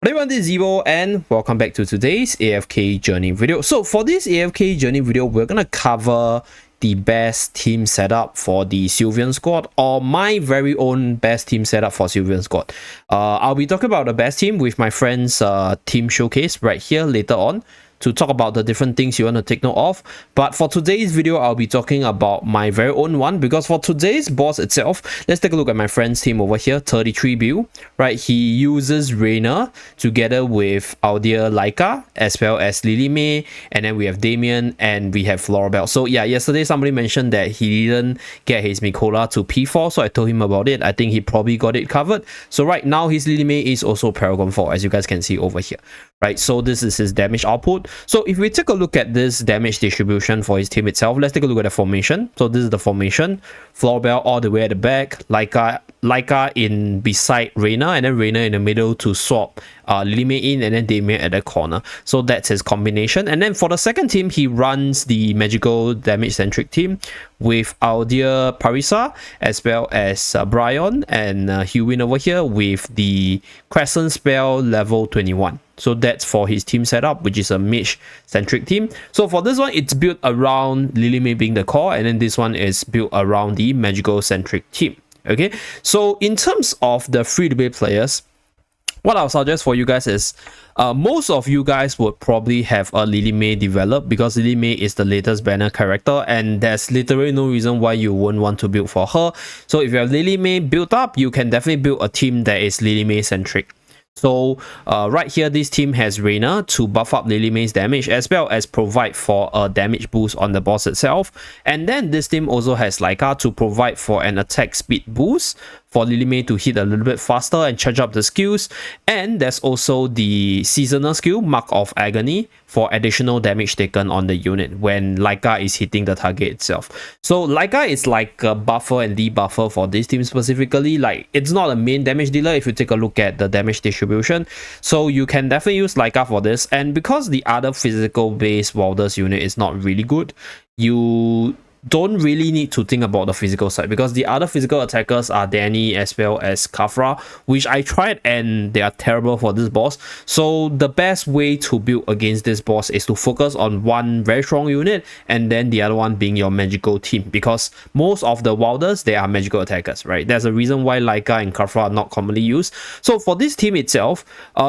Hey everyone, this is Zeeebo and welcome back to today's AFK journey video. So for this AFK journey video, we're gonna cover the best team setup for the Sylvan squad, or my very own best team setup for Sylvan squad. I'll be talking about the best team with my friend's team showcase right here later on, to talk about the different things you want to take note of. But for today's video, I'll be talking about my very own one, because for today's boss itself, let's take a look at my friend's team over here, 33 build, right? He uses Reina together with our dear Laika, as well as Lily May, and then we have Damien, and we have Florabelle. So yeah, yesterday somebody mentioned that he didn't get his Mikola to P4, so I told him about it. I think he probably got it covered. So right now, his Lily May is also Paragon 4, as you guys can see over here. Right, so this is his damage output. So if we take a look at this damage distribution for his team itself, let's take a look at the formation. So this is the formation. Florabelle all the way at the back, Laika in beside Reina, and then Reina in the middle to swap Lily May in, and then Damien at the corner. So that's his combination. And then for the second team, he runs the magical damage centric team with our dear Parisa, as well as Brian and Hewin over here with the Crescent spell level 21. So that's for his team setup, which is a mage centric team. So for this one, it's built around Lily May being the core, and then this one is built around the magical centric team. Okay, so in terms of the free-to-play players, what I'll suggest for you guys is most of you guys would probably have a Lily May developed, because Lily May is the latest banner character, and there's literally no reason why you wouldn't want to build for her. So if you have Lily May built up, you can definitely build a team that is Lily May centric. So right here, this team has Reina to buff up Lily May's damage, as well as provide for a damage boost on the boss itself. And then this team also has Laika to provide for an attack speed boost for Lily May to hit a little bit faster and charge up the skills. And there's also the seasonal skill, Mark of Agony, for additional damage taken on the unit when Laika is hitting the target itself. So Laika is like a buffer and debuffer for this team specifically. Like, it's not a main damage dealer if you take a look at the damage distribution. So you can definitely use Laika for this. And because the other physical based Wilders unit is not really good, you don't really need to think about the physical side, because the other physical attackers are Danny as well as Kafra, which I tried and they are terrible for this boss. So the best way to build against this boss is to focus on one very strong unit, and then the other one being your magical team, because most of the Wilders, they are magical attackers, right? There's a reason why Laika and Kafra are not commonly used. So for this team itself,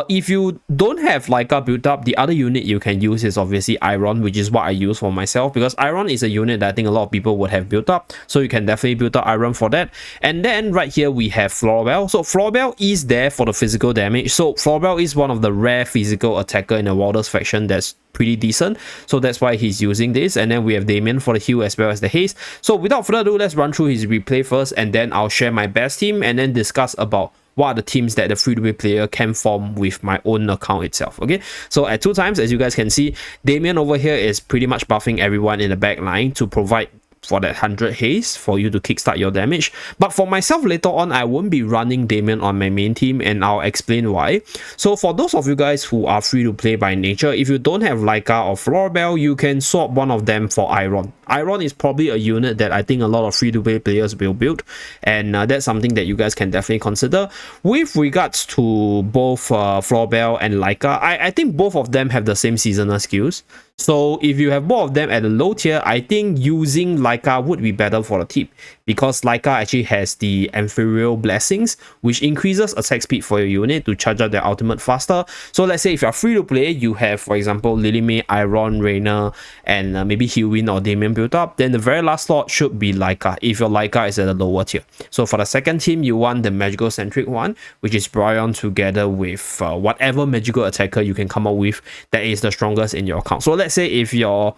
if you don't have Laika built up, the other unit you can use is obviously Iron, which is what I use for myself, because Iron is a unit that I think a lot of people would have built up, so you can definitely build up Iron for that. And then right here we have Florabelle. So Florabelle is there for the physical damage. So Florabelle is one of the rare physical attacker in the Wilders faction that's pretty decent, so that's why he's using this. And then we have Damien for the heal as well as the haste. So without further ado, let's run through his replay first, and then I'll share my best team and then discuss about what are the teams that the free-to-play player can form with my own account itself. Okay, so at 2 times, as you guys can see, Damien over here is pretty much buffing everyone in the back line to provide for that 100 haste for you to kickstart your damage. But for myself, later on, I won't be running Damien on my main team, and I'll explain why. So for those of you guys who are free to play by nature, if you don't have Laika or Florabelle, you can swap one of them for Iron. Iron is probably a unit that I think a lot of free to play players will build, and that's something that you guys can definitely consider. With regards to both Florabelle and Laika, I think both of them have the same seasonal skills. So if you have both of them at a low tier, I think using Laika would be better for the team, because Laika actually has the Ethereal Blessings, which increases attack speed for your unit to charge up their ultimate faster. So let's say if you're free to play, you have, for example, Lily May, Iron, Reina, and maybe Hewin or Damien built up, then the very last slot should be Laika if your Laika is at a lower tier. So for the second team, you want the magical centric one, which is Brian together with whatever magical attacker you can come up with that is the strongest in your account. So let's say if your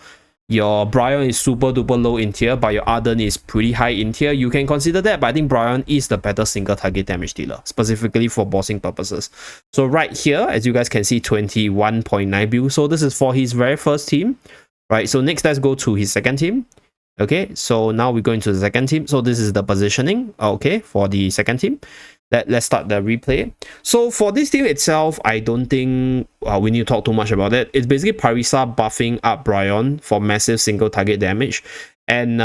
Brian is super duper low in tier, but your Arden is pretty high in tier, you can consider that. But I think Brian is the better single target damage dealer, specifically for bossing purposes. So right here, as you guys can see, 21.9 build. So this is for his very first team, right? So next, let's go to his second team. Okay, so now we go into the second team. So this is the positioning, okay, for the second team. Let's start the replay. So for this team itself, I don't think we need to talk too much about it. It's basically Parisa buffing up Brian for massive single target damage. And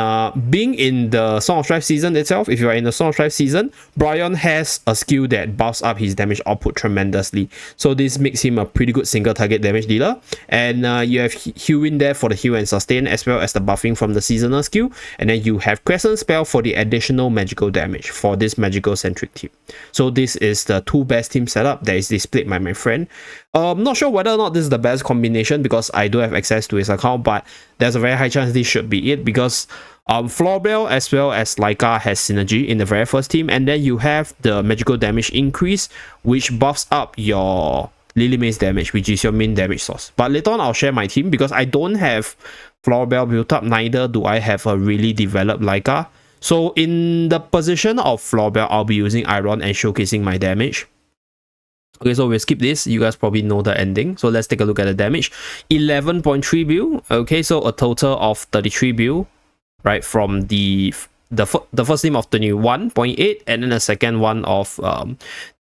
being in the Song of Strife season itself, if you are in the Song of Strife season, Brian has a skill that buffs up his damage output tremendously. So this makes him a pretty good single target damage dealer. And you have Hewin there for the heal and sustain, as well as the buffing from the seasonal skill. And then you have Crescent Spell for the additional magical damage for this magical centric team. So this is the two best team setup that is displayed by my friend. Not sure whether or not this is the best combination because I do have access to his account, but there's a very high chance this should be it because Florbell as well as Laika has synergy in the very first team, and then you have the magical damage increase, which buffs up your Lily Mace damage, which is your main damage source. But later on, I'll share my team because I don't have Florbell built up, neither do I have a really developed Laika. So in the position of Florbell, I'll be using Iron and showcasing my damage. Okay, so we'll skip this. You guys probably know the ending. So let's take a look at the damage. 11.3 bill. Okay, so a total of 33 bill, right, from the first team of 21.8 and then the second one of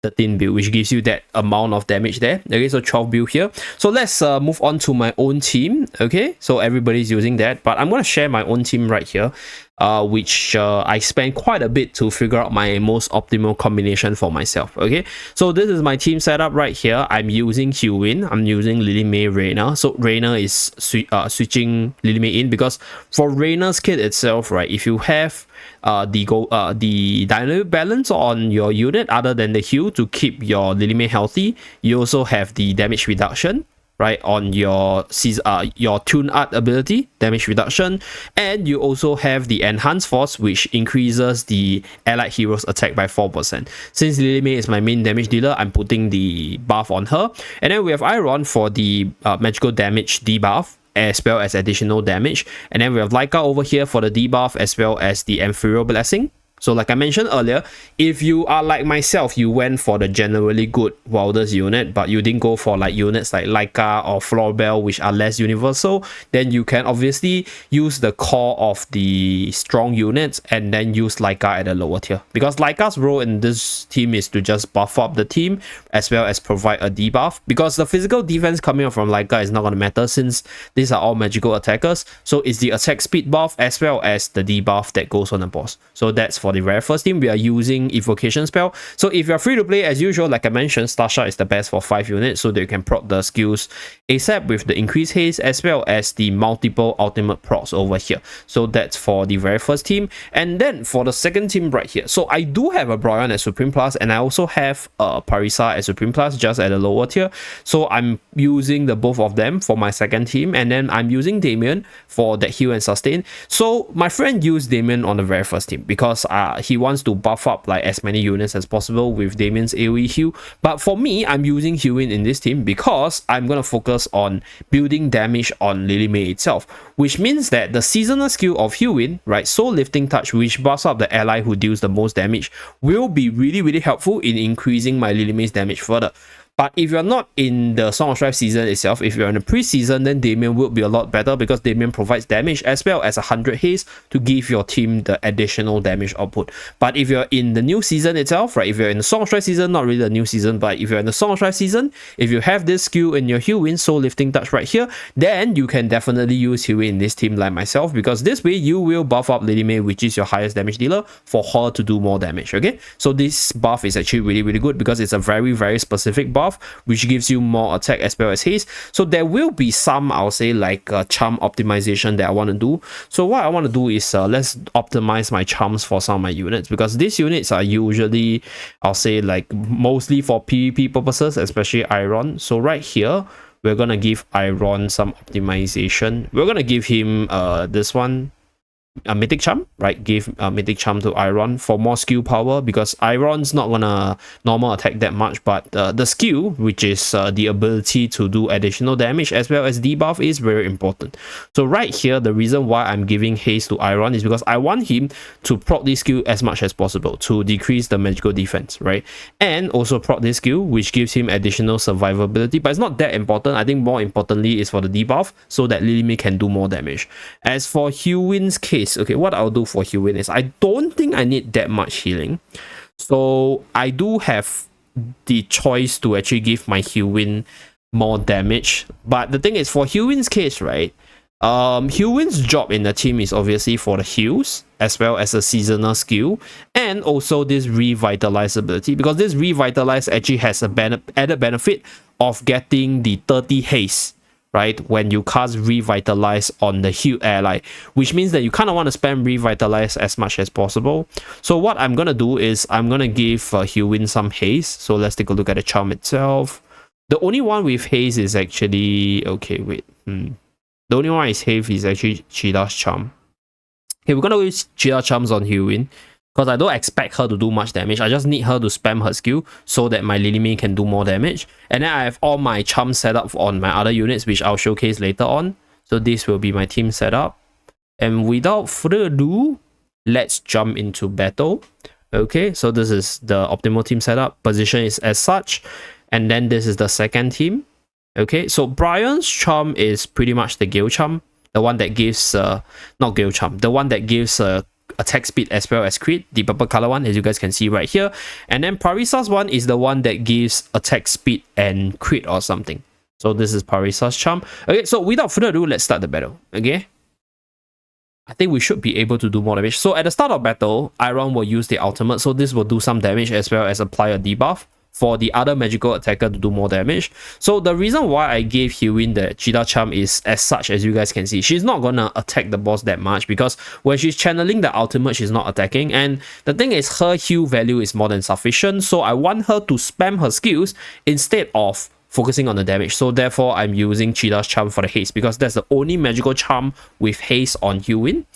13 bill, which gives you that amount of damage there. Okay, so 12 bill here. So let's move on to my own team. Okay, so everybody's using that, but I'm going to share my own team right here, which I spent quite a bit to figure out my most optimal combination for myself. Okay, so this is my team setup right here. I'm using Hewin, I'm using Lily May, Reyna. So Reyna is switching Lily May in because for Reyna's kit itself, right, if you have the dynamic balance on your unit other than the heal to keep your Lily May healthy, you also have the damage reduction, right, on your tune art ability, damage reduction, and you also have the enhanced force, which increases the allied heroes attack by 4%. Since Lily May is my main damage dealer, I'm putting the buff on her. And then we have Iron for the magical damage debuff, as well as additional damage. And then we have Laika over here for the debuff, as well as the Ethereal Blessing. So like I mentioned earlier, if you are like myself, you went for the generally good Wilders unit, but you didn't go for like units like Laika or Florbell, which are less universal, then you can obviously use the core of the strong units and then use Laika at a lower tier. Because Laika's role in this team is to just buff up the team as well as provide a debuff. Because the physical defense coming up from Laika is not going to matter since these are all magical attackers. So it's the attack speed buff as well as the debuff that goes on the boss. So that's for the very first team. We are using evocation spell. So if you're free to play, as usual, like I mentioned, Starsha is the best for 5 units so that you can proc the skills ASAP with the increased haste as well as the multiple ultimate procs over here. So that's for the very first team. And then for the second team right here, so I do have a Brian as Supreme Plus and I also have a Parisa as Supreme Plus, just at a lower tier. So I'm using the both of them for my second team, and then I'm using Damien for that heal and sustain. So my friend used Damien on the very first team because he wants to buff up like as many units as possible with Damien's AoE heal. But for me, I'm using Hewin in this team because I'm going to focus on building damage on Lily May itself, which means that the seasonal skill of Hewin, right, Soul Lifting Touch, which buffs up the ally who deals the most damage, will be really helpful in increasing my Lily May's damage further. But if you're not in the Song of Strife season itself, if you're in the pre-season, then Damien will be a lot better because Damien provides damage as well as 100 haste to give your team the additional damage output. But if you're in the new season itself, right, if you're in the Song of Strife season, not really the new season, but if you're in the Song of Strife season, if you have this skill in your Hewin, Soul Lifting Touch right here, then you can definitely use Hewin in this team like myself, because this way you will buff up Lily May, which is your highest damage dealer, for her to do more damage. Okay, so this buff is actually really good because it's a very specific buff which gives you more attack as well as haste. So there will be some, I'll say, like charm optimization that I want to do. So what I want to do is let's optimize my charms for some of my units, because these units are usually, I'll say, like mostly for PvP purposes, especially Iron. So right here we're gonna give Iron some optimization. We're gonna give him this one, a mythic charm, right? Give a mythic charm to Iron for more skill power, because Iron's not gonna normal attack that much, but the skill, which is the ability to do additional damage as well as debuff, is very important. So right here, the reason why I'm giving haste to Iron is because I want him to proc this skill as much as possible to decrease the magical defense, right? And also proc this skill, which gives him additional survivability, but it's not that important. I think more importantly is for the debuff, so that Lily May can do more damage. As for Hewin's case, okay, what I'll do for Hewin is I don't think I need that much healing, so I do have the choice to actually give my Hewin more damage. But the thing is, for Hewin's case, right, Hewin's job in the team is obviously for the heals as well as a seasonal skill, and also this revitalize ability, because this revitalize actually has a added benefit of getting the 30 haste, right, when you cast revitalize on the heal ally, which means that you kind of want to spam revitalize as much as possible. So what I'm gonna do is I'm gonna give Hewin some haste. So let's take a look at the charm itself. The only one with haste is actually, okay, wait, the only one is haste is actually Cheetah's charm. Okay, we're gonna use Cheetah charms on Hewin because I don't expect her to do much damage. I just need her to spam her skill so that my Lily May can do more damage. And then I have all my charms set up on my other units, which I'll showcase later on. So this will be my team setup. And without further ado, let's jump into battle. Okay, so this is the optimal team setup. Position is as such. And then this is the second team. Okay, so Brian's charm is pretty much the Gale charm. The one that gives, not Gale charm, the one that gives attack speed as well as crit, the purple color one, as you guys can see right here. And then Parisa's one is the one that gives attack speed and crit or something. So this is Parisa's charm. Okay, so without further ado, let's start the battle. Okay, I think we should be able to do more damage. So at the start of battle, Iron will use the ultimate, so this will do some damage as well as apply a debuff for the other magical attacker to do more damage. So the reason why I gave Hewin the Cheetah charm is as such, as you guys can see. She's not gonna attack the boss that much because when she's channeling the ultimate, she's not attacking. And the thing is, her heal value is more than sufficient. So I want her to spam her skills instead of focusing on the damage. So therefore, I'm using Cheetah's charm for the haste because that's the only magical charm with haste on Hewin.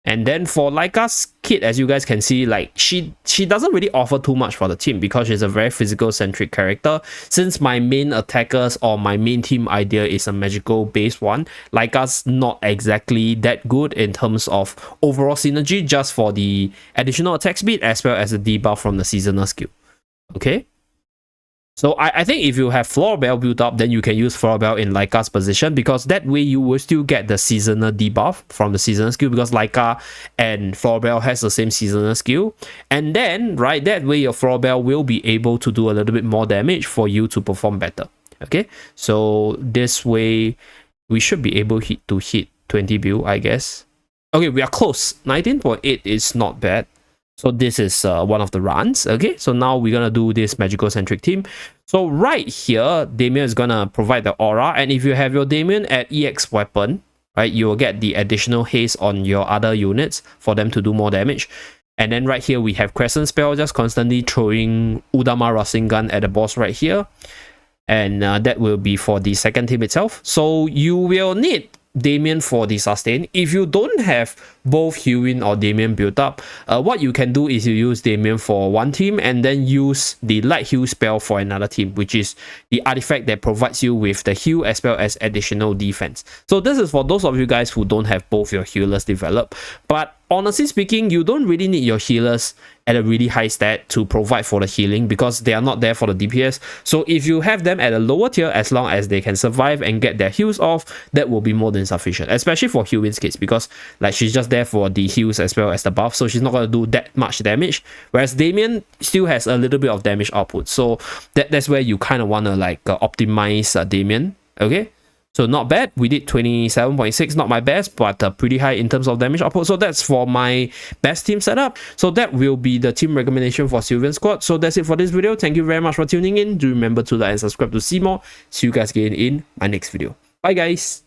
And then for Laika's kit, as you guys can see, like she doesn't really offer too much for the team because she's a very physical centric character. Since my main attackers or my main team idea is a magical based one, Laika's not exactly that good in terms of overall synergy, just for the additional attack speed as well as the debuff from the seasonal skill. Okay. So I think if you have Florbell built up, then you can use Florbell in Laika's position because that way you will still get the seasonal debuff from the seasonal skill because Laika and Florbell has the same seasonal skill. And then, right, that way your Florbell will be able to do a little bit more damage for you to perform better. Okay, so this way we should be able to hit 20 bill, I guess. Okay, we are close. 19.8 is not bad. So this is one of the runs. Okay, so now we're gonna do this magical centric team. So right here, Damien is gonna provide the aura, and if you have your Damien at EX weapon, right, you will get the additional haste on your other units for them to do more damage. And then right here we have Crescent Spell, just constantly throwing Udama Rasengan at the boss right here, and that will be for the second team itself. So you will need Damien for the sustain. If you don't have both Hewin or Damien built up, what you can do is you use Damien for one team and then use the light heal spell for another team, which is the artifact that provides you with the heal as well as additional defense. So this is for those of you guys who don't have both your healers developed. But honestly speaking, you don't really need your healers at a really high stat to provide for the healing because they are not there for the DPS. So if you have them at a lower tier, as long as they can survive and get their heals off, that will be more than sufficient, especially for Hewin's case because like she's just there for the heals as well as the buff, so she's not going to do that much damage, whereas Damien still has a little bit of damage output. So that's where you kind of want to like optimize Damien. Okay, so not bad. We did 27.6, not my best, but pretty high in terms of damage output. So that's for my best team setup. So that will be the team recommendation for Sylvan squad. So that's it for this video. Thank you very much for tuning in. Do remember to like and subscribe to see more. See you guys again in my next video. Bye guys.